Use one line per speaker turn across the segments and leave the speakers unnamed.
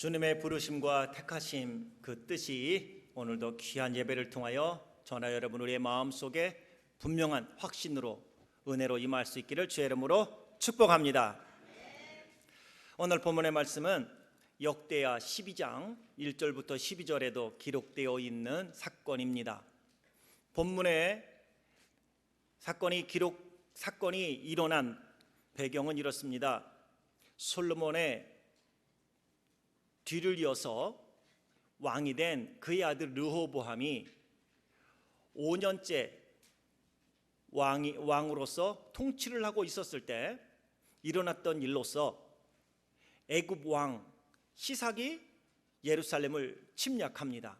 주님의 부르심과 택하심 그 뜻이 오늘도 귀한 예배를 통하여 저나 여러분 우리의 마음속에 분명한 확신으로 은혜로 임할 수 있기를 주의 이름으로 축복합니다. 오늘 본문의 말씀은 역대하 12장 1절부터 12절에도 기록되어 있는 사건입니다. 본문의 사건이 일어난 배경은 이렇습니다. 솔로몬의 뒤를 이어서 왕이 된 그의 아들 르호보암이 5년째 왕으로서 통치를 하고 있었을 때 일어났던 일로서 애굽 왕 시삭이 예루살렘을 침략합니다.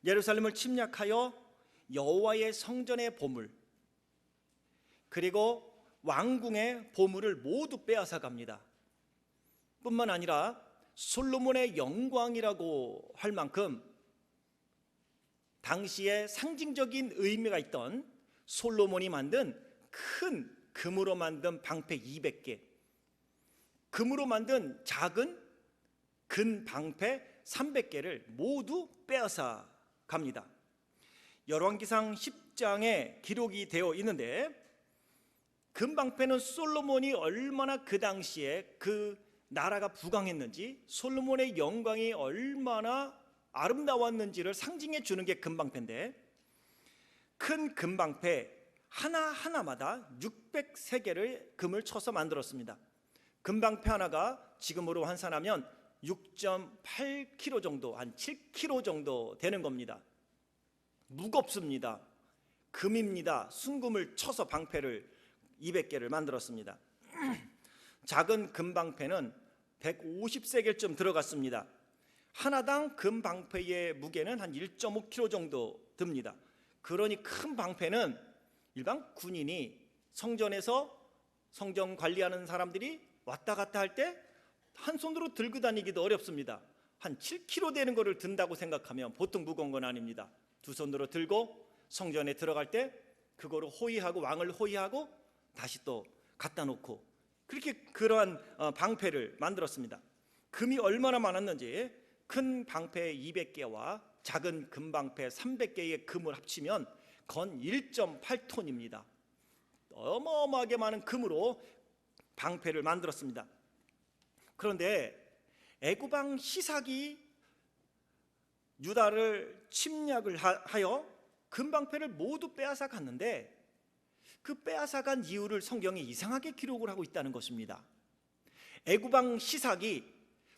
예루살렘을 침략하여 여호와의 성전의 보물 그리고 왕궁의 보물을 모두 빼앗아 갑니다. 뿐만 아니라 솔로몬의 영광이라고 할 만큼 당시에 상징적인 의미가 있던 솔로몬이 만든 큰 금으로 만든 방패 200개, 금으로 만든 작은 금 방패 300개를 모두 빼앗아 갑니다. 열왕기상 10장에 기록이 되어 있는데 금 방패는 솔로몬이 얼마나 그 당시에 그 나라가 부강했는지 솔로몬의 영광이 얼마나 아름다웠는지를 상징해 주는 게 금방패인데 큰 금방패 하나하나마다 603개를 금을 쳐서 만들었습니다. 금방패 하나가 지금으로 환산하면 6.8kg 정도, 한 7kg 정도 되는 겁니다. 무겁습니다. 금입니다. 순금을 쳐서 방패를 200개를 만들었습니다. 작은 금방패는 150세겔쯤 들어갔습니다. 하나당 금방패의 무게는 한 1.5kg 정도 듭니다. 그러니 큰 방패는 일반 군인이 성전에서 성전 관리하는 사람들이 왔다 갔다 할 때 한 손으로 들고 다니기도 어렵습니다. 한 7kg 되는 거를 든다고 생각하면 보통 무거운 건 아닙니다. 두 손으로 들고 성전에 들어갈 때 그거를 호위하고 왕을 호위하고 다시 또 갖다 놓고 그렇게 그러한 방패를 만들었습니다. 금이 얼마나 많았는지 큰 방패 200개와 작은 금방패 300개의 금을 합치면 건 1.8톤입니다. 어마어마하게 많은 금으로 방패를 만들었습니다. 그런데 애굽왕 시삭이 유다를 침략을 하여 금방패를 모두 빼앗아 갔는데 그 빼앗아간 이유를 성경이 이상하게 기록을 하고 있다는 것입니다. 애굽왕 시삭이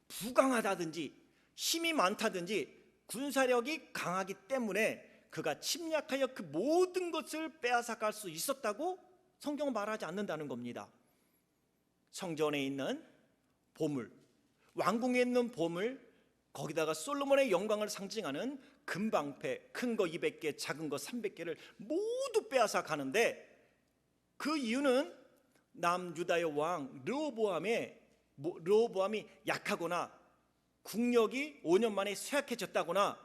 부강하다든지 힘이 많다든지 군사력이 강하기 때문에 그가 침략하여 그 모든 것을 빼앗아갈 수 있었다고 성경은 말하지 않는다는 겁니다. 성전에 있는 보물, 왕궁에 있는 보물, 거기다가 솔로몬의 영광을 상징하는 금방패 큰 거 200개, 작은 거 300개를 모두 빼앗아 가는데 그 이유는 남유다의 왕 르호보암이 약하거나 국력이 5년 만에 쇠약해졌다거나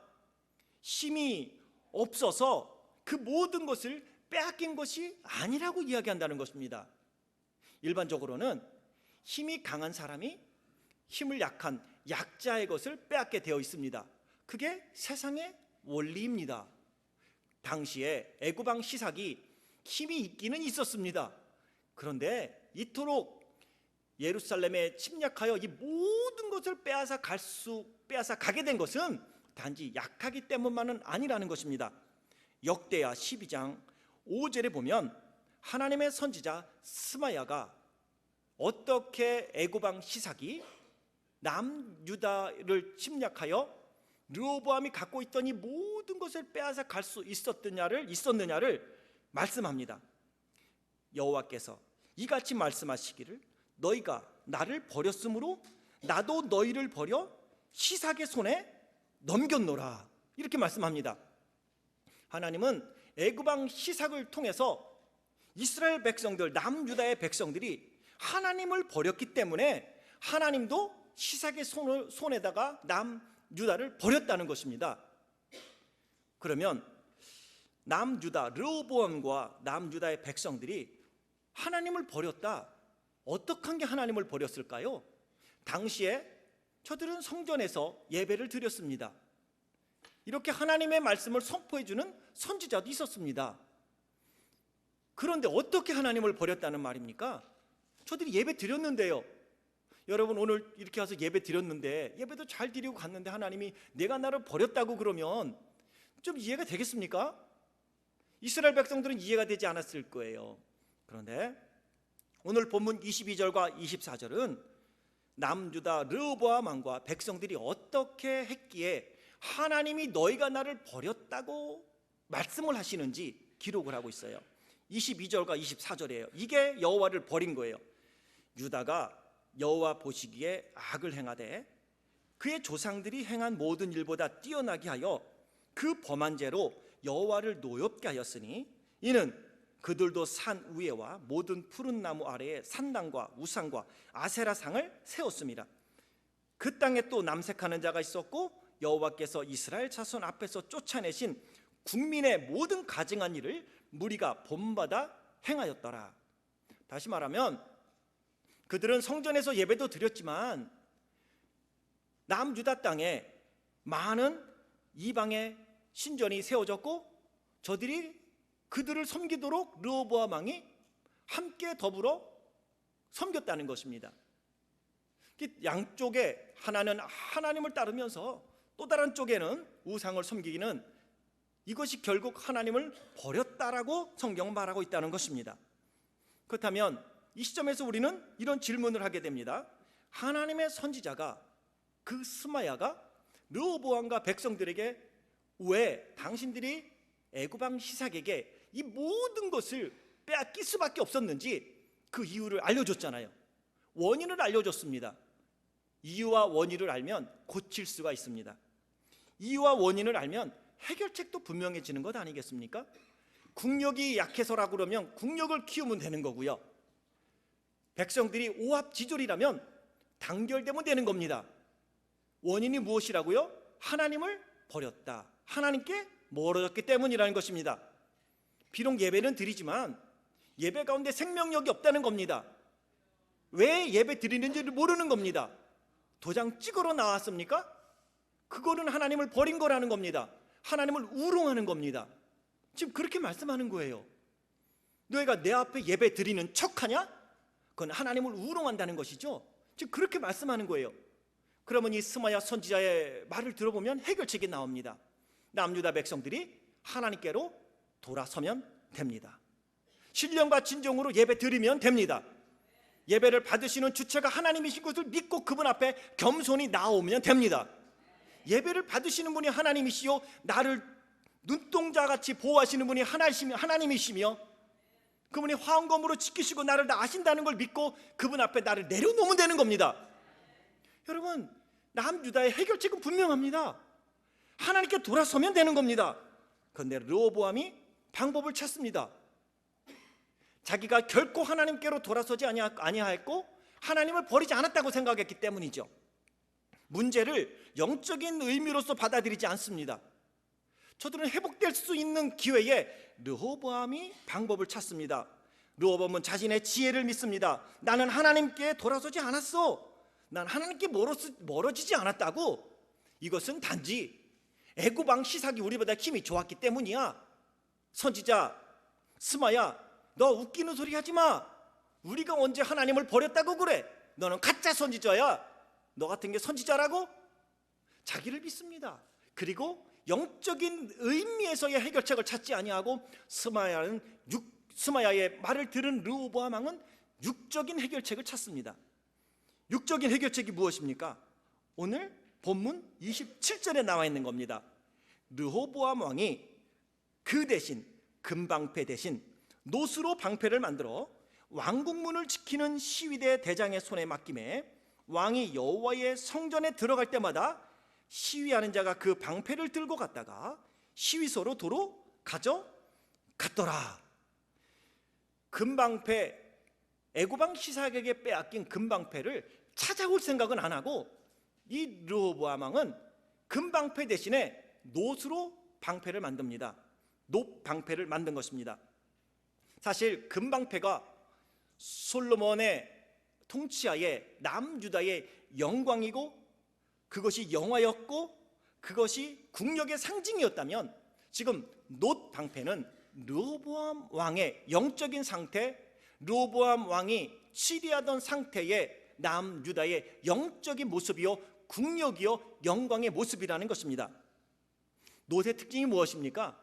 힘이 없어서 그 모든 것을 빼앗긴 것이 아니라고 이야기한다는 것입니다. 일반적으로는 힘이 강한 사람이 힘을 약한 약자의 것을 빼앗게 되어 있습니다. 그게 세상의 원리입니다. 당시에 애굽왕 시삭이 힘이 있기는 있었습니다. 그런데 이토록 예루살렘에 침략하여 이 모든 것을 빼앗아 가게 된 것은 단지 약하기 때문만은 아니라는 것입니다. 역대하 12장 5절에 보면 하나님의 선지자 스마야가 어떻게 애굽왕 시삭이 남유다를 침략하여 르호보암이 갖고 있던 이 모든 것을 빼앗아 갈 수 있었느냐를 말씀합니다. 여호와께서 이같이 말씀하시기를 너희가 나를 버렸으므로 나도 너희를 버려 시삭의 손에 넘겼노라 이렇게 말씀합니다. 하나님은 애굽왕 시삭을 통해서 이스라엘 백성들 남유다의 백성들이 하나님을 버렸기 때문에 하나님도 시삭의 손에다가 남유다를 버렸다는 것입니다. 그러면 남유다 르호보암과 남유다의 백성들이 하나님을 버렸다. 어떻게 한 게 하나님을 버렸을까요? 당시에 저들은 성전에서 예배를 드렸습니다. 이렇게 하나님의 말씀을 선포해주는 선지자도 있었습니다. 그런데 어떻게 하나님을 버렸다는 말입니까? 저들이 예배 드렸는데요. 여러분, 오늘 이렇게 와서 예배 드렸는데, 예배도 잘 드리고 갔는데 하나님이 내가 나를 버렸다고 그러면 좀 이해가 되겠습니까? 이스라엘 백성들은 이해가 되지 않았을 거예요. 그런데 오늘 본문 22절과 24절은 남유다 르호보암 왕과 백성들이 어떻게 했기에 하나님이 너희가 나를 버렸다고 말씀을 하시는지 기록을 하고 있어요. 22절과 24절이에요. 이게 여호와를 버린 거예요. 유다가 여호와 보시기에 악을 행하되 그의 조상들이 행한 모든 일보다 뛰어나게 하여 그 범한 죄로 여호와를 노엽게 하였으니 이는 그들도 산 위에와 모든 푸른 나무 아래에 산당과 우상과 아세라상을 세웠습니다. 그 땅에 또 남색하는 자가 있었고 여호와께서 이스라엘 자손 앞에서 쫓아내신 국민의 모든 가증한 일을 무리가 본받아 행하였더라. 다시 말하면 그들은 성전에서 예배도 드렸지만 남유다 땅에 많은 이방의 신전이 세워졌고 저들이 그들을 섬기도록 르호보암 왕이 함께 더불어 섬겼다는 것입니다. 양쪽에 하나는 하나님을 따르면서 또 다른 쪽에는 우상을 섬기기는 이것이 결국 하나님을 버렸다라고 성경은 말하고 있다는 것입니다. 그렇다면 이 시점에서 우리는 이런 질문을 하게 됩니다. 하나님의 선지자가 그 스마야가 르호보암과 백성들에게 왜 당신들이 애굽 왕 시삭에게 이 모든 것을 빼앗길 수밖에 없었는지 그 이유를 알려줬잖아요. 원인을 알려줬습니다. 이유와 원인을 알면 고칠 수가 있습니다. 이유와 원인을 알면 해결책도 분명해지는 것 아니겠습니까? 국력이 약해서라고 그러면 국력을 키우면 되는 거고요. 백성들이 오합지졸이라면 단결되면 되는 겁니다. 원인이 무엇이라고요? 하나님을 버렸다. 하나님께 멀어졌기 때문이라는 것입니다. 비록 예배는 드리지만 예배 가운데 생명력이 없다는 겁니다. 왜 예배 드리는지를 모르는 겁니다. 도장 찍으러 나왔습니까? 그거는 하나님을 버린 거라는 겁니다. 하나님을 우롱하는 겁니다. 지금 그렇게 말씀하는 거예요. 너희가 내 앞에 예배 드리는 척하냐? 그건 하나님을 우롱한다는 것이죠. 지금 그렇게 말씀하는 거예요. 그러면 이 스마야 선지자의 말을 들어보면 해결책이 나옵니다. 남유다 백성들이 하나님께로 돌아서면 됩니다. 신령과 진정으로 예배 드리면 됩니다. 예배를 받으시는 주체가 하나님이신 것을 믿고 그분 앞에 겸손히 나오면 됩니다. 예배를 받으시는 분이 하나님이시요 나를 눈동자같이 보호하시는 분이 하나님이시며 그분이 화엄검으로 지키시고 나를 다 아신다는 걸 믿고 그분 앞에 나를 내려놓으면 되는 겁니다. 여러분, 남유다의 해결책은 분명합니다. 하나님께 돌아서면 되는 겁니다. 그런데 르호보암이 방법을 찾습니다. 자기가 결코 하나님께로 돌아서지 아니하였고 하나님을 버리지 않았다고 생각했기 때문이죠. 문제를 영적인 의미로서 받아들이지 않습니다. 저들은 회복될 수 있는 기회에 르호보암이 방법을 찾습니다. 르호보암은 자신의 지혜를 믿습니다. 나는 하나님께 돌아서지 않았어. 난 하나님께 멀어지지 않았다고. 이것은 단지 애굽 왕 시삭이 우리보다 힘이 좋았기 때문이야. 선지자 스마야, 너 웃기는 소리 하지 마. 우리가 언제 하나님을 버렸다고 그래? 너는 가짜 선지자야. 너 같은 게 선지자라고? 자기를 믿습니다. 그리고 영적인 의미에서의 해결책을 찾지 아니하고 스마야의 말을 들은 르호보암 왕은 육적인 해결책을 찾습니다. 육적인 해결책이 무엇입니까? 오늘 본문 27절에 나와 있는 겁니다. 르호보암 왕이 그 대신 금방패 대신 노스로 방패를 만들어 왕궁문을 지키는 시위대 대장의 손에 맡김에 왕이 여호와의 성전에 들어갈 때마다 시위하는 자가 그 방패를 들고 갔다가 시위소로 도로 가져갔더라. 금방패, 애굽 왕 시삭에게 빼앗긴 금방패를 찾아올 생각은 안 하고 이 르호보암 왕은 금방패 대신에 노스로 방패를 만듭니다. 높방패를 만든 것입니다. 사실 금방패가 솔로몬의 통치하에 남유다의 영광이고 그것이 영화였고 그것이 국력의 상징이었다면, 지금 놋 방패는 르호보암 왕의 영적인 상태, 르호보암 왕이 치리하던 상태의 남유다의 영적인 모습이요, 국력이요, 영광의 모습이라는 것입니다. 놋의 특징이 무엇입니까?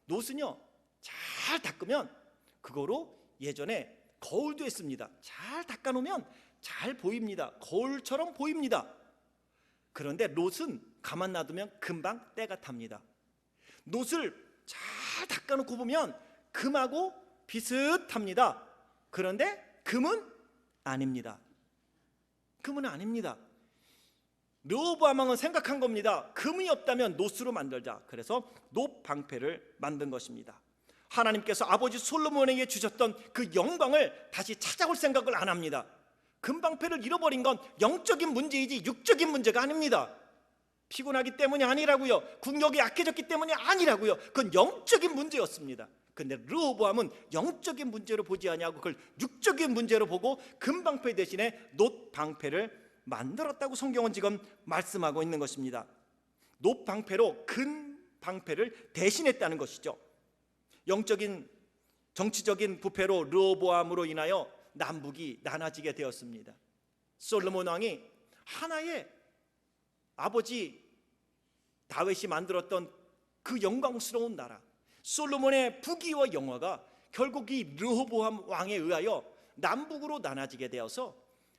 놋은요, 잘 닦으면 그거로 예전에 거울도 했습니다. 잘 닦아놓으면 잘 보입니다. 거울처럼 보입니다. 그런데 놋은 가만 놔두면 금방 때가 탑니다. 놋을 잘 닦아놓고 보면 금하고 비슷합니다. 그런데 금은 아닙니다. 금은 아닙니다. 르호보암 왕은 생각한 겁니다. 금이 없다면 놋으로 만들자. 그래서 놋 방패를 만든 것입니다. 하나님께서 아버지 솔로몬에게 주셨던 그 영광을 다시 찾아올 생각을 안 합니다. 금방패를 잃어버린 건 영적인 문제이지 육적인 문제가 아닙니다. 피곤하기 때문이 아니라고요. 국력이 약해졌기 때문이 아니라고요. 그건 영적인 문제였습니다. 근데 르호보암은 영적인 문제로 보지 아니하고 그걸 육적인 문제로 보고 금방패 대신에 놋 방패를 만들었다고 성경은 지금 말씀하고 있는 것입니다. 놋 방패로 금 방패를 대신했다는 것이죠. 영적인 정치적인 부패로 르호보암으로 인하여 남북이 나눠지게 되었습니다. 솔로몬 왕이 하나의 아버지 다윗이 만들었던 그 영광스러운 나라, 솔로몬의 부귀와 영화가 결국 이 르호보암 왕에 의하여 남북으로 나눠지게 되어서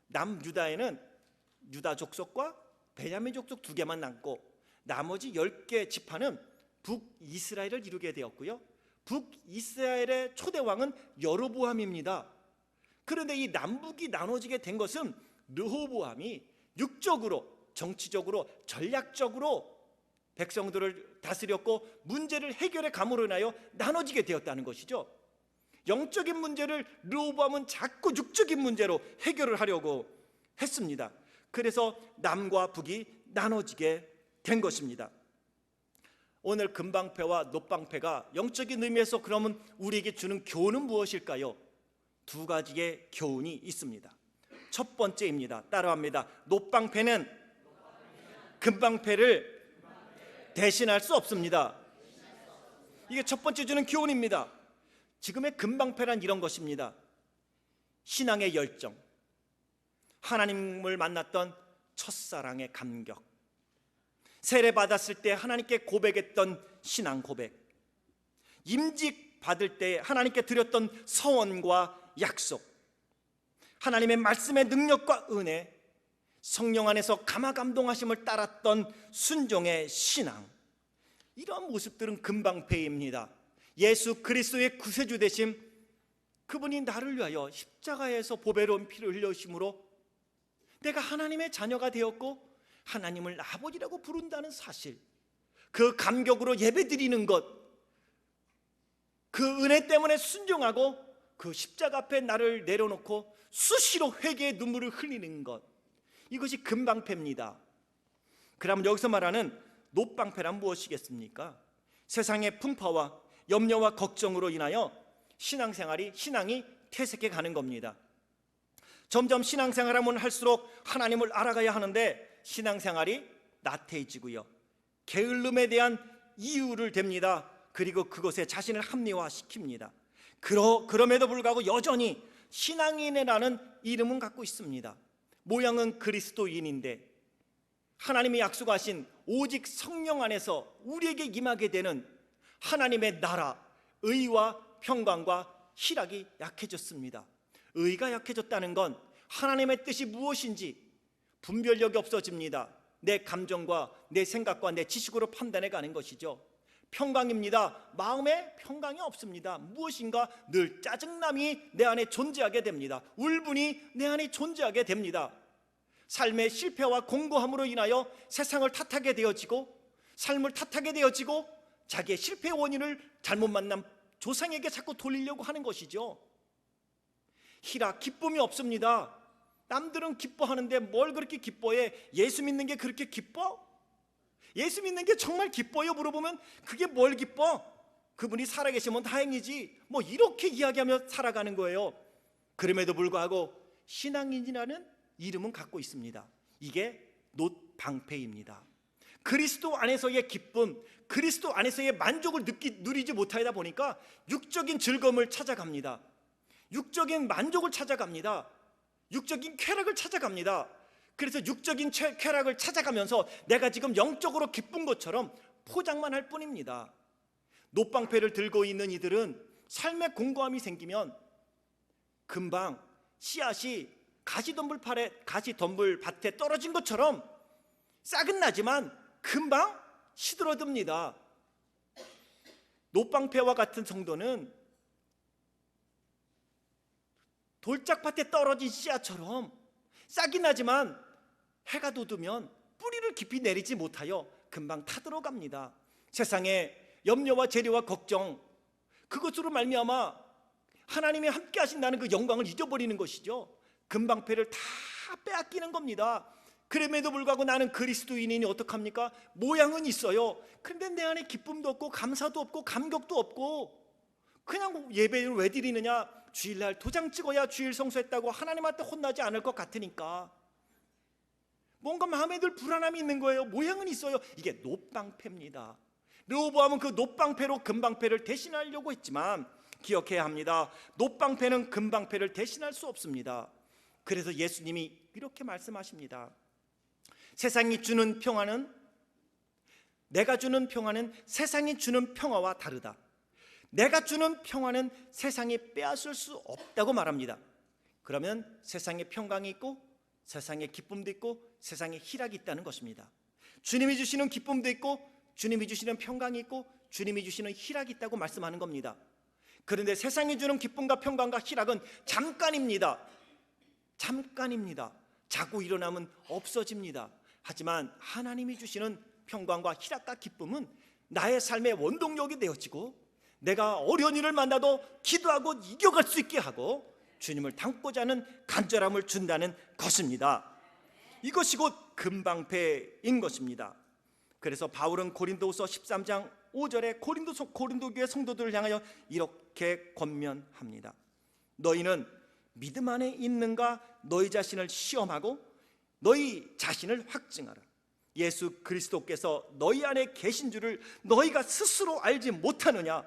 남유다에는 유다 족속과 베냐민 족속 2개만 남고 나머지 10개 지파는 북이스라엘을 이루게 되었고요. 북이스라엘의 초대 왕은 여로보암입니다. 그런데 이 남북이 나눠지게 된 것은 르호보암이 육적으로, 정치적으로, 전략적으로 백성들을 다스렸고 문제를 해결해 감으로 인하여 나눠지게 되었다는 것이죠. 영적인 문제를 르호보암은 자꾸 육적인 문제로 해결을 하려고 했습니다. 그래서 남과 북이 나눠지게 된 것입니다. 오늘 금방패와 놋방패가 영적인 의미에서 그러면 우리에게 주는 교훈은 무엇일까요? 2가지의 교훈이 있습니다. 첫 번째입니다. 따라합니다. 놋방패는 금방패를 대신할 수 없습니다. 이게 첫 번째 주는 교훈입니다. 지금의 금방패란 이런 것입니다. 신앙의 열정, 하나님을 만났던 첫사랑의 감격, 세례 받았을 때 하나님께 고백했던 신앙 고백, 임직 받을 때 하나님께 드렸던 서원과 약속, 하나님의 말씀의 능력과 은혜, 성령 안에서 감화감동하심을 따랐던 순종의 신앙, 이런 모습들은 금방패입니다. 예수 그리스도의 구세주 되심, 그분이 나를 위하여 십자가에서 보배로운 피를 흘려심으로 내가 하나님의 자녀가 되었고 하나님을 아버지라고 부른다는 사실, 그 감격으로 예배드리는 것, 그 은혜 때문에 순종하고 그 십자가 앞에 나를 내려놓고 수시로 회개의 눈물을 흘리는 것, 이것이 금방패입니다. 그럼 여기서 말하는 놋방패란 무엇이겠습니까? 세상의 풍파와 염려와 걱정으로 인하여 신앙이 퇴색해 가는 겁니다. 점점 신앙생활하면 할수록 하나님을 알아가야 하는데 신앙생활이 나태해지고요, 게을름에 대한 이유를 댑니다. 그리고 그것에 자신을 합리화시킵니다. 그럼에도 불구하고 여전히 신앙인이라는 이름은 갖고 있습니다. 모양은 그리스도인인데 하나님이 약속하신 오직 성령 안에서 우리에게 임하게 되는 하나님의 나라, 의와 평강과 희락이 약해졌습니다. 의가 약해졌다는 건 하나님의 뜻이 무엇인지 분별력이 없어집니다. 내 감정과 내 생각과 내 지식으로 판단해 가는 것이죠. 평강입니다. 마음에 평강이 없습니다. 무엇인가 늘 짜증남이 내 안에 존재하게 됩니다. 울분이 내 안에 존재하게 됩니다. 삶의 실패와 공고함으로 인하여 세상을 탓하게 되어지고 삶을 탓하게 되어지고 자기의 실패의 원인을 잘못 만난 조상에게 자꾸 돌리려고 하는 것이죠. 희락, 기쁨이 없습니다. 남들은 기뻐하는데 뭘 그렇게 기뻐해? 예수 믿는 게 그렇게 기뻐? 예수 믿는 게 정말 기뻐요? 물어보면 그게 뭘 기뻐? 그분이 살아계시면 다행이지, 뭐 이렇게 이야기하며 살아가는 거예요. 그럼에도 불구하고 신앙인이라는 이름은 갖고 있습니다. 이게 놋방패입니다. 그리스도 안에서의 기쁨, 그리스도 안에서의 만족을 누리지 못하다 보니까 육적인 즐거움을 찾아갑니다. 육적인 만족을 찾아갑니다. 육적인 쾌락을 찾아갑니다. 그래서 육적인 쾌락을 찾아가면서 내가 지금 영적으로 기쁜 것처럼 포장만 할 뿐입니다. 놋방패를 들고 있는 이들은 삶의 공고함이 생기면 금방 씨앗이 가시덤불밭에 떨어진 것처럼 싹은 나지만 금방 시들어듭니다. 놋방패와 같은 성도는 돌짝밭에 떨어진 씨앗처럼 싹이 나지만 해가 돋으면 뿌리를 깊이 내리지 못하여 금방 타들어갑니다. 세상의 염려와 재려와 걱정, 그것으로 말미암아 하나님이 함께 하신다는 그 영광을 잊어버리는 것이죠. 금방패를 다 빼앗기는 겁니다. 그럼에도 불구하고 나는 그리스도인이니 어떡합니까? 모양은 있어요. 그런데 내 안에 기쁨도 없고 감사도 없고 감격도 없고 그냥 예배를 왜 드리느냐? 주일날 도장 찍어야 주일 성수했다고 하나님한테 혼나지 않을 것 같으니까. 뭔가 마음에 늘 불안함이 있는 거예요. 모양은 있어요. 이게 놋방패입니다. 르호보암은 그 놋방패로 금방패를 대신하려고 했지만 기억해야 합니다. 놋방패는 금방패를 대신할 수 없습니다. 그래서 예수님이 이렇게 말씀하십니다. 세상이 주는 평화는, 내가 주는 평화는 세상이 주는 평화와 다르다. 내가 주는 평화는 세상이 빼앗을 수 없다고 말합니다. 그러면 세상에 평강이 있고 세상에 기쁨도 있고 세상에 희락이 있다는 것입니다. 주님이 주시는 기쁨도 있고 주님이 주시는 평강이 있고 주님이 주시는 희락이 있다고 말씀하는 겁니다. 그런데 세상이 주는 기쁨과 평강과 희락은 잠깐입니다. 잠깐입니다. 자고 일어나면 없어집니다. 하지만 하나님이 주시는 평강과 희락과 기쁨은 나의 삶의 원동력이 되어지고 내가 어려운 일을 만나도 기도하고 이겨갈 수 있게 하고 주님을 닮고자 하는 간절함을 준다는 것입니다. 이것이 곧 금방패인 것입니다. 그래서 바울은 고린도후서 13장 5절에 고린도 교회 성도들을 향하여 이렇게 권면합니다. 너희는 믿음 안에 있는가 너희 자신을 시험하고 너희 자신을 확증하라. 예수 그리스도께서 너희 안에 계신 줄을 너희가 스스로 알지 못하느냐?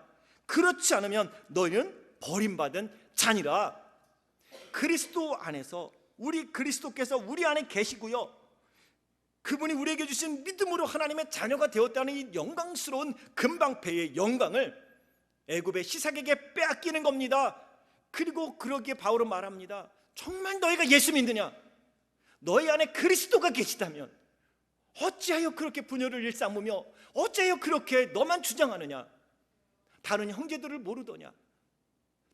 그렇지 않으면 너희는 버림받은 자니라. 그리스도 안에서 그리스도께서 우리 안에 계시고요, 그분이 우리에게 주신 믿음으로 하나님의 자녀가 되었다는 이 영광스러운 금방패의 영광을 애굽의 시삭에게 빼앗기는 겁니다. 그리고 그러기에 바울은 말합니다. 정말 너희가 예수 믿느냐? 너희 안에 그리스도가 계시다면 어찌하여 그렇게 분열을 일삼으며 어찌하여 그렇게 너만 주장하느냐? 다른 형제들을 모르더냐?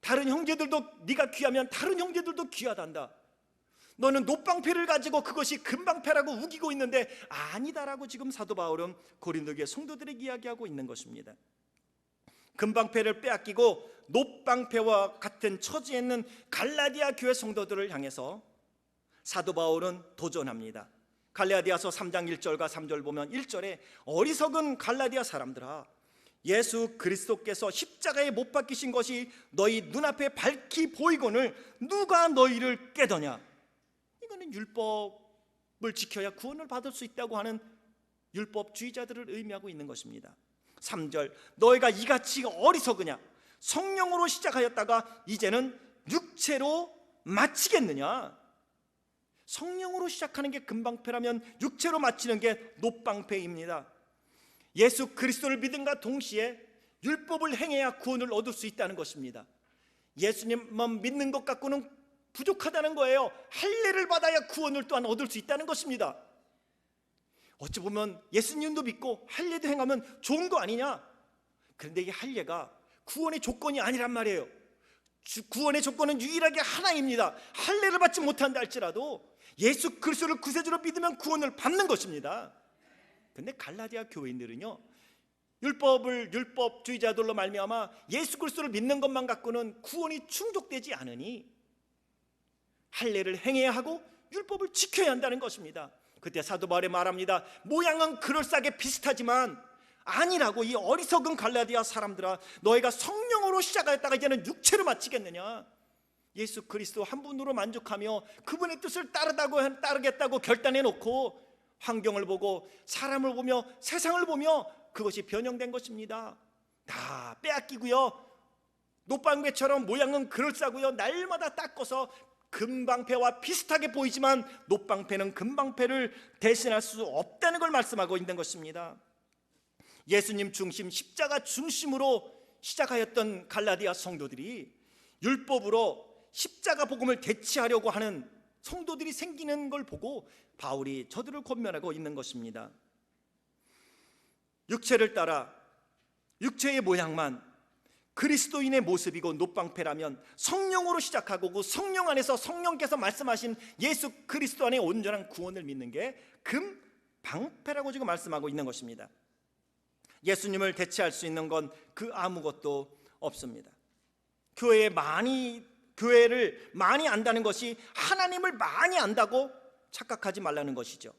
다른 형제들도 네가 귀하면 다른 형제들도 귀하단다. 너는 놋방패를 가지고 그것이 금방패라고 우기고 있는데 아니다라고 지금 사도 바울은 고린도 교회 성도들에게 이야기하고 있는 것입니다. 금방패를 빼앗기고 놋방패와 같은 처지에 있는 갈라디아 교회 성도들을 향해서 사도 바울은 도전합니다. 갈라디아서 3장 1절과 3절 보면 1절에 어리석은 갈라디아 사람들아, 예수 그리스도께서 십자가에 못 박히신 것이 너희 눈앞에 밝히 보이거늘 누가 너희를 깨더냐? 이거는 율법을 지켜야 구원을 받을 수 있다고 하는 율법주의자들을 의미하고 있는 것입니다. 3절 너희가 이같이 어리석으냐? 성령으로 시작하였다가 이제는 육체로 마치겠느냐? 성령으로 시작하는 게 금방패라면 육체로 마치는 게 놋방패입니다. 예수 그리스도를 믿음과 동시에 율법을 행해야 구원을 얻을 수 있다는 것입니다. 예수님만 믿는 것 갖고는 부족하다는 거예요. 할례를 받아야 구원을 또한 얻을 수 있다는 것입니다. 어찌 보면 예수님도 믿고 할례도 행하면 좋은 거 아니냐? 그런데 이 할례가 구원의 조건이 아니란 말이에요. 구원의 조건은 유일하게 하나입니다. 할례를 받지 못한다 할지라도 예수 그리스도를 구세주로 믿으면 구원을 받는 것입니다. 그런데 갈라디아 교회인들은요, 율법주의자들로 말미암아 예수 그리스도를 믿는 것만 갖고는 구원이 충족되지 않으니 할례를 행해야 하고 율법을 지켜야 한다는 것입니다. 그때 사도 바울이 말합니다. 모양은 그럴싸하게 비슷하지만 아니라고. 이 어리석은 갈라디아 사람들아, 너희가 성령으로 시작하였다가 이제는 육체로 마치겠느냐? 예수 그리스도 한 분으로 만족하며 그분의 뜻을 따르겠다고 결단해 놓고 환경을 보고 사람을 보며 세상을 보며 그것이 변형된 것입니다. 다 빼앗기고요, 노방패처럼 모양은 그럴싸고요, 날마다 닦아서 금방패와 비슷하게 보이지만 노방패는 금방패를 대신할 수 없다는 걸 말씀하고 있는 것입니다. 예수님 중심, 십자가 중심으로 시작하였던 갈라디아 성도들이 율법으로 십자가 복음을 대체하려고 하는 성도들이 생기는 걸 보고 바울이 저들을 권면하고 있는 것입니다. 육체를 따라 육체의 모양만 그리스도인의 모습이고 노방패라면 성령으로 시작하고 그 성령 안에서 성령께서 말씀하신 예수 그리스도 안에 온전한 구원을 믿는 게 금방패라고 지금 말씀하고 있는 것입니다. 예수님을 대체할 수 있는 건 그 아무것도 없습니다. 교회를 많이 안다는 것이 하나님을 많이 안다고 착각하지 말라는 것이죠.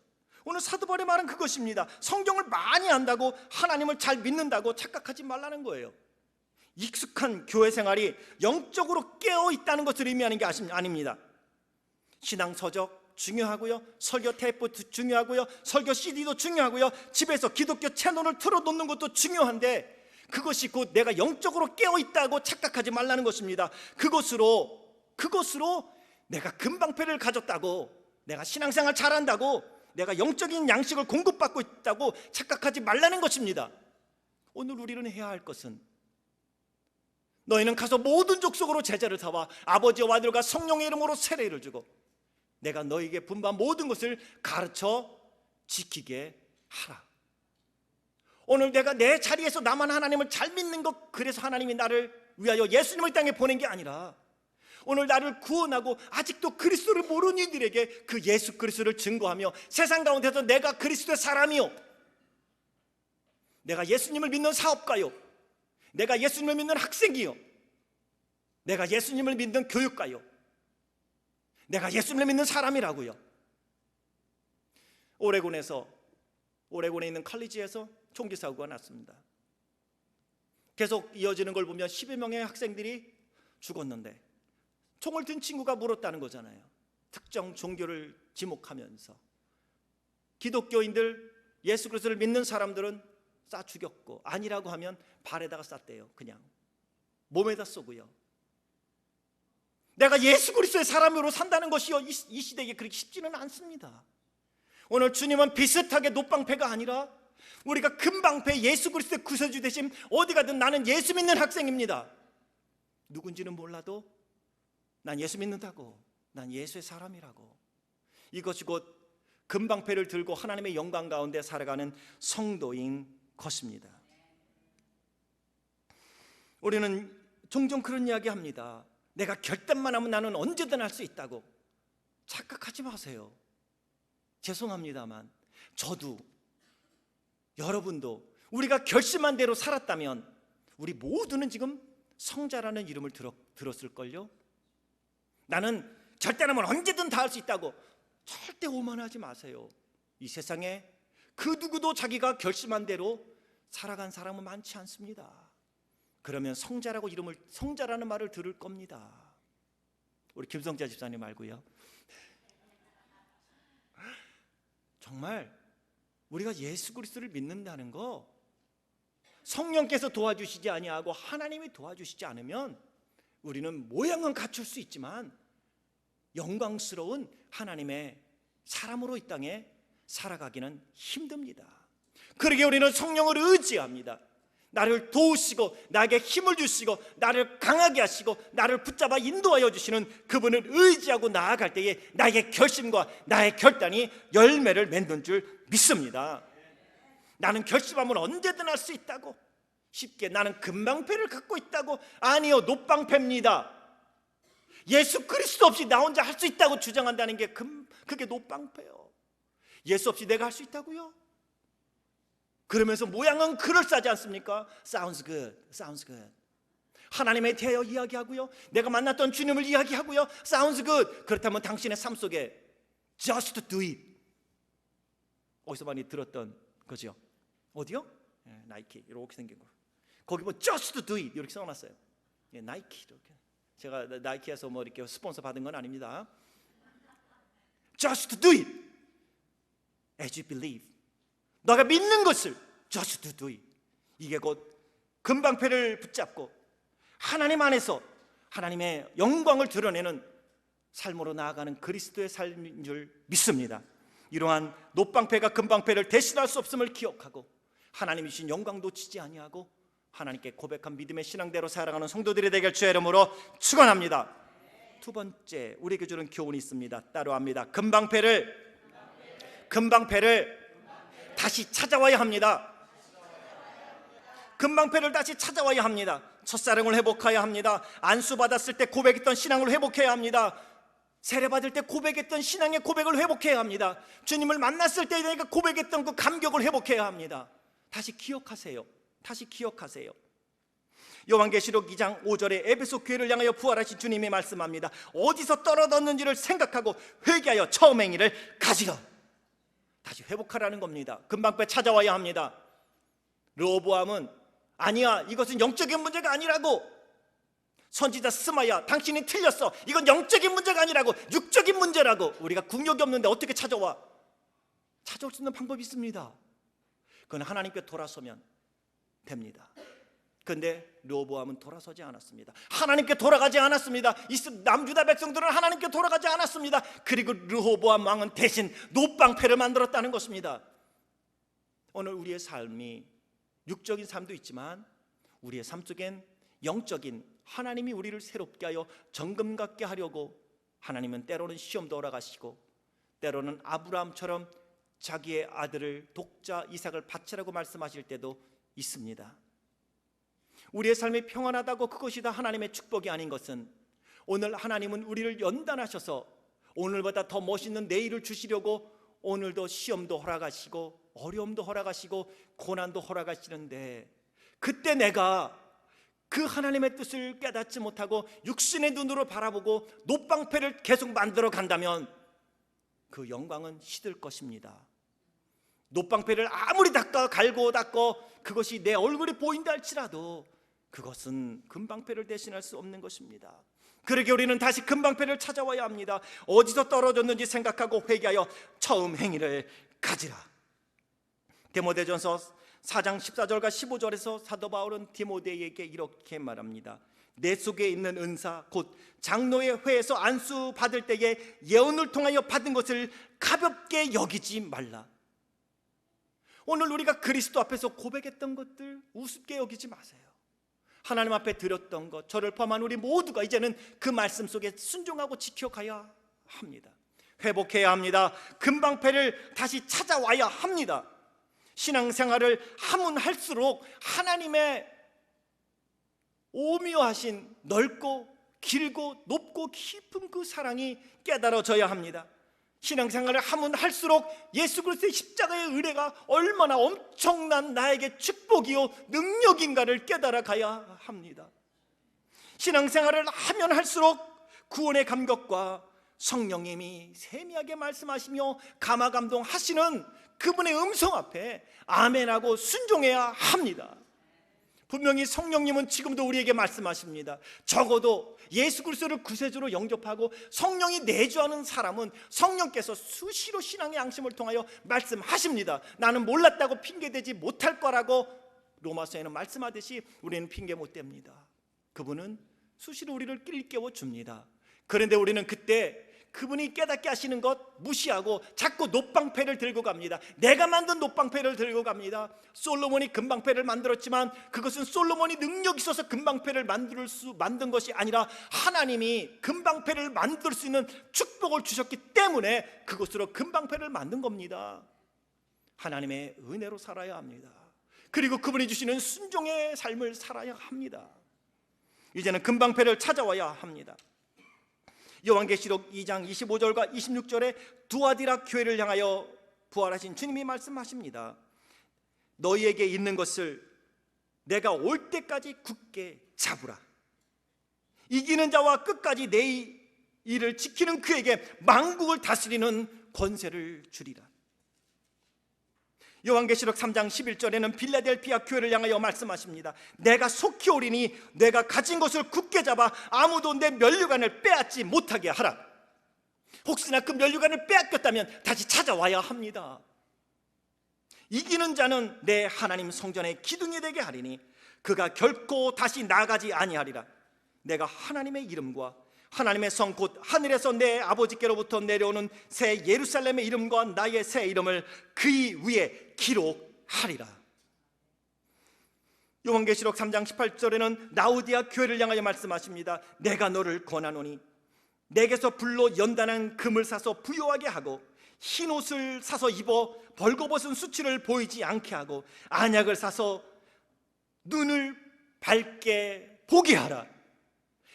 오늘 사도 바울의 말은 그것입니다. 성경을 많이 안다고 하나님을 잘 믿는다고 착각하지 말라는 거예요. 익숙한 교회 생활이 영적으로 깨어 있다는 것을 의미하는 게 아닙니다. 신앙 서적 중요하고요, 설교 테이프 중요하고요, 설교 CD도 중요하고요, 집에서 기독교 채널을 틀어놓는 것도 중요한데 그것이 곧 내가 영적으로 깨어 있다고 착각하지 말라는 것입니다. 그것으로 내가 금방패를 가졌다고, 내가 신앙생활 잘한다고, 내가 영적인 양식을 공급받고 있다고 착각하지 말라는 것입니다. 오늘 우리는 해야 할 것은 너희는 가서 모든 족속으로 제자를 삼아 아버지와 아들과 성령의 이름으로 세례를 주고 내가 너희에게 분부한 모든 것을 가르쳐 지키게 하라. 오늘 내가 내 자리에서 나만 하나님을 잘 믿는 것, 그래서 하나님이 나를 위하여 예수님을 땅에 보낸 게 아니라 오늘 나를 구원하고 아직도 그리스도를 모르는 이들에게 그 예수 그리스도를 증거하며 세상 가운데서 내가 그리스도의 사람이요, 내가 예수님을 믿는 사업가요, 내가 예수님을 믿는 학생이요, 내가 예수님을 믿는 교육가요, 내가 예수님을 믿는 사람이라고요. 오레곤에 있는 칼리지에서 총기 사고가 났습니다. 계속 이어지는 걸 보면 10여 명의 학생들이 죽었는데 총을 든 친구가 물었다는 거잖아요. 특정 종교를 지목하면서 기독교인들, 예수 그리스도를 믿는 사람들은 쏴 죽였고 아니라고 하면 발에다가 쐈대요. 그냥 몸에다 쏘고요. 내가 예수 그리스도의 사람으로 산다는 것이요, 이 시대에 그렇게 쉽지는 않습니다. 오늘 주님은 비슷하게 노방패가 아니라 우리가 금방패 예수 그리스도의 구세주 되심, 어디 가든 나는 예수 믿는 학생입니다. 누군지는 몰라도 난 예수 믿는다고, 난 예수의 사람이라고. 이것이 곧 금방패를 들고 하나님의 영광 가운데 살아가는 성도인 것입니다. 우리는 종종 그런 이야기 합니다. 내가 결단만 하면 나는 언제든 할 수 있다고. 착각하지 마세요. 죄송합니다만 저도 여러분도 우리가 결심한 대로 살았다면 우리 모두는 지금 성자라는 이름을 들었을걸요. 나는 결단하면 언제든 다 할 수 있다고 절대 오만하지 마세요. 이 세상에 그 누구도 자기가 결심한 대로 살아간 사람은 많지 않습니다. 그러면 성자라는 말을 들을 겁니다. 우리 김성자 집사님 말고요. 정말 우리가 예수 그리스도를 믿는다는 거, 성령께서 도와주시지 아니하고 하나님이 도와주시지 않으면 우리는 모양은 갖출 수 있지만 영광스러운 하나님의 사람으로 이 땅에 살아가기는 힘듭니다. 그러기에 우리는 성령을 의지합니다. 나를 도우시고 나에게 힘을 주시고 나를 강하게 하시고 나를 붙잡아 인도하여 주시는 그분을 의지하고 나아갈 때에 나의 결심과 나의 결단이 열매를 맺는 줄 믿습니다. 나는 결심하면 언제든 할 수 있다고, 쉽게 나는 금방패를 갖고 있다고. 아니요, 노방패입니다. 예수 그리스도 없이 나 혼자 할 수 있다고 주장한다는 게 그게 노방패요. 예수 없이 내가 할 수 있다고요? 그러면서 모양은 그럴싸하지 않습니까? Sounds good, sounds good. 하나님에 대하여 이야기하고요, 내가 만났던 주님을 이야기하고요, Sounds good. 그렇다면 당신의 삶 속에 Just do it, 어디서 많이 들었던 거죠? 어디요? 나이키 이렇게 생긴 거. 거기 뭐 Just do it 이렇게 써놨어요. 나이키 이렇게. 제가 나이키에서 뭐 이렇게 스폰서 받은 건 아닙니다. Just do it. as you believe. 너가 믿는 것을 just do it. 이게 곧 금방패를 붙잡고 하나님 안에서 하나님의 영광을 드러내는 삶으로 나아가는 그리스도의 삶인 줄 믿습니다. 이러한 놋방패가 금방패를 대신할 수 없음을 기억하고 하나님이 주신 영광 놓치지 아니하고 하나님께 고백한 믿음의 신앙대로 살아가는 성도들이 되길 주의 이름으로 축원합니다. 두 번째, 우리에게 주는 교훈이 있습니다. 따라합니다. 금방패를 다시 찾아와야 합니다. 금방패를 다시 찾아와야 합니다. 첫사랑을 회복해야 합니다. 안수받았을 때 고백했던 신앙을 회복해야 합니다. 세례받을 때 고백했던 신앙의 고백을 회복해야 합니다. 주님을 만났을 때 내가 고백했던 그 감격을 회복해야 합니다. 다시 기억하세요. 다시 기억하세요. 요한계시록 2장 5절에 에베소 교회를 향하여 부활하신 주님이 말씀합니다. 어디서 떨어졌는지를 생각하고 회개하여 처음 행위를 가지라. 다시 회복하라는 겁니다. 금방패 찾아와야 합니다. 르호보암은 아니야, 이것은 영적인 문제가 아니라고. 선지자 스마야, 당신이 틀렸어. 이건 영적인 문제가 아니라고, 육적인 문제라고. 우리가 국력이 없는데 어떻게 찾아와? 찾아올 수 있는 방법이 있습니다. 그건 하나님께 돌아서면 됩니다. 그런데 르호보암은 돌아서지 않았습니다. 하나님께 돌아가지 않았습니다. 남유다 백성들은 하나님께 돌아가지 않았습니다. 그리고 르호보암 왕은 대신 놋방패를 만들었다는 것입니다. 오늘 우리의 삶이 육적인 삶도 있지만 우리의 삶 속엔 영적인 하나님이 우리를 새롭게 하여 정금 같게 하려고 하나님은 때로는 시험도 허락하시고 때로는 아브라함처럼 자기의 아들을 독자 이삭을 바치라고 말씀하실 때도 있습니다. 우리의 삶이 평안하다고 그것이 다 하나님의 축복이 아닌 것은 오늘 하나님은 우리를 연단하셔서 오늘보다 더 멋있는 내일을 주시려고 오늘도 시험도 허락하시고 어려움도 허락하시고 고난도 허락하시는데 그때 내가 그 하나님의 뜻을 깨닫지 못하고 육신의 눈으로 바라보고 놋방패를 계속 만들어 간다면 그 영광은 시들 것입니다. 놋방패를 아무리 갈고 닦고 그것이 내 얼굴이 보인다 할지라도 그것은 금방패를 대신할 수 없는 것입니다. 그러게 우리는 다시 금방패를 찾아와야 합니다. 어디서 떨어졌는지 생각하고 회개하여 처음 행위를 가지라. 디모데전서 4장 14절과 15절에서 사도 바울은 디모데에게 이렇게 말합니다. 내 속에 있는 은사 곧 장로의 회에서 안수 받을 때에 예언을 통하여 받은 것을 가볍게 여기지 말라. 오늘 우리가 그리스도 앞에서 고백했던 것들 우습게 여기지 마세요. 하나님 앞에 드렸던 것, 저를 포함한 우리 모두가 이제는 그 말씀 속에 순종하고 지켜가야 합니다. 회복해야 합니다. 금방패를 다시 찾아와야 합니다. 신앙생활을 하면 할수록 하나님의 오묘하신 넓고 길고 높고 깊은 그 사랑이 깨달아져야 합니다. 신앙생활을 하면 할수록 예수 그리스도의 십자가의 은혜가 얼마나 엄청난 나에게 축복이요 능력인가를 깨달아 가야 합니다. 신앙생활을 하면 할수록 구원의 감격과 성령님이 세미하게 말씀하시며 감화감동하시는 그분의 음성 앞에 아멘하고 순종해야 합니다. 분명히 성령님은 지금도 우리에게 말씀하십니다. 적어도 예수 그리스도를 구세주로 영접하고 성령이 내주하는 사람은 성령께서 수시로 신앙의 양심을 통하여 말씀하십니다. 나는 몰랐다고 핑계대지 못할 거라고 로마서에는 말씀하듯이 우리는 핑계 못 댑니다. 그분은 수시로 우리를 일깨워 줍니다. 그런데 우리는 그때 그분이 깨닫게 하시는 것 무시하고 자꾸 놋방패를 들고 갑니다. 내가 만든 놋방패를 들고 갑니다. 솔로몬이 금방패를 만들었지만 그것은 솔로몬이 능력이 있어서 금방패를 만든 것이 아니라 하나님이 금방패를 만들 수 있는 축복을 주셨기 때문에 그것으로 금방패를 만든 겁니다. 하나님의 은혜로 살아야 합니다. 그리고 그분이 주시는 순종의 삶을 살아야 합니다. 이제는 금방패를 찾아와야 합니다. 요한계시록 2장 25절과 26절에 두아디라 교회를 향하여 부활하신 주님이 말씀하십니다. 너희에게 있는 것을 내가 올 때까지 굳게 잡으라. 이기는 자와 끝까지 내 일을 지키는 그에게 만국을 다스리는 권세를 주리라. 요한계시록 3장 11절에는 빌라델피아 교회를 향하여 말씀하십니다. 내가 속히 오리니 내가 가진 것을 굳게 잡아 아무도 내 면류관을 빼앗지 못하게 하라. 혹시나 그 면류관을 빼앗겼다면 다시 찾아와야 합니다. 이기는 자는 내 하나님 성전의 기둥이 되게 하리니 그가 결코 다시 나가지 아니하리라. 내가 하나님의 이름과 하나님의 성 곧 하늘에서 내 아버지께로부터 내려오는 새 예루살렘의 이름과 나의 새 이름을 그의 위에 기록하리라. 요한계시록 3장 18절에는 라우디아 교회를 향하여 말씀하십니다. 내가 너를 권하노니 내게서 불로 연단한 금을 사서 부요하게 하고 흰 옷을 사서 입어 벌거벗은 수치를 보이지 않게 하고 안약을 사서 눈을 밝게 보게 하라.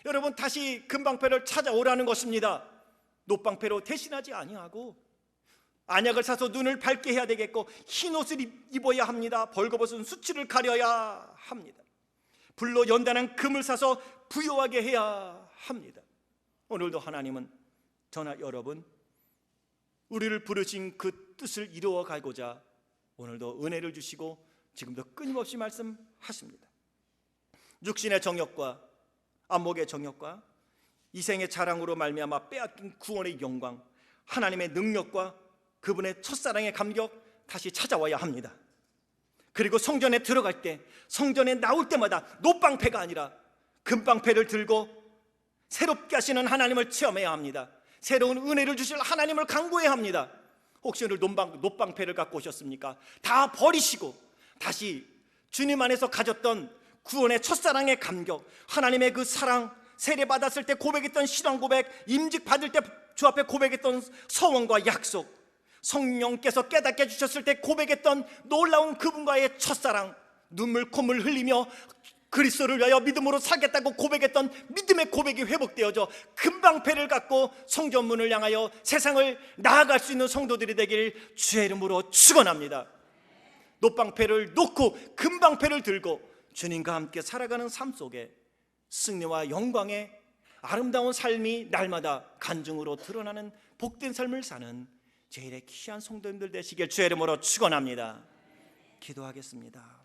여러분, 다시 금방패를 찾아오라는 것입니다. 놋방패로 대신하지 아니하고 안약을 사서 눈을 밝게 해야 되겠고 흰 옷을 입어야 합니다. 벌거벗은 수치를 가려야 합니다. 불로 연단한 금을 사서 부요하게 해야 합니다. 오늘도 하나님은 저나 여러분 우리를 부르신 그 뜻을 이루어 가고자 오늘도 은혜를 주시고 지금도 끊임없이 말씀하십니다. 육신의 정욕과 안목의 정욕과 이생의 자랑으로 말미암아 빼앗긴 구원의 영광, 하나님의 능력과 그분의 첫사랑의 감격 다시 찾아와야 합니다. 그리고 성전에 들어갈 때, 성전에 나올 때마다 놋방패가 아니라 금방패를 들고 새롭게 하시는 하나님을 체험해야 합니다. 새로운 은혜를 주실 하나님을 간구해야 합니다. 혹시 오늘 놋방패를 갖고 오셨습니까? 다 버리시고 다시 주님 안에서 가졌던 구원의 첫사랑의 감격, 하나님의 그 사랑, 세례받았을 때 고백했던 신앙 고백, 임직 받을 때 주 앞에 고백했던 서원과 약속, 성령께서 깨닫게 해주셨을 때 고백했던 놀라운 그분과의 첫사랑, 눈물 콧물 흘리며 그리스도를 위하여 믿음으로 살겠다고 고백했던 믿음의 고백이 회복되어져 금방패를 갖고 성전문을 향하여 세상을 나아갈 수 있는 성도들이 되길 주의 이름으로 축원합니다. 놋방패를 놓고 금방패를 들고 주님과 함께 살아가는 삶 속에 승리와 영광의 아름다운 삶이 날마다 간증으로 드러나는 복된 삶을 사는 제일의 귀한 성도님들 되시길 주의 이름으로 축원합니다. 기도하겠습니다.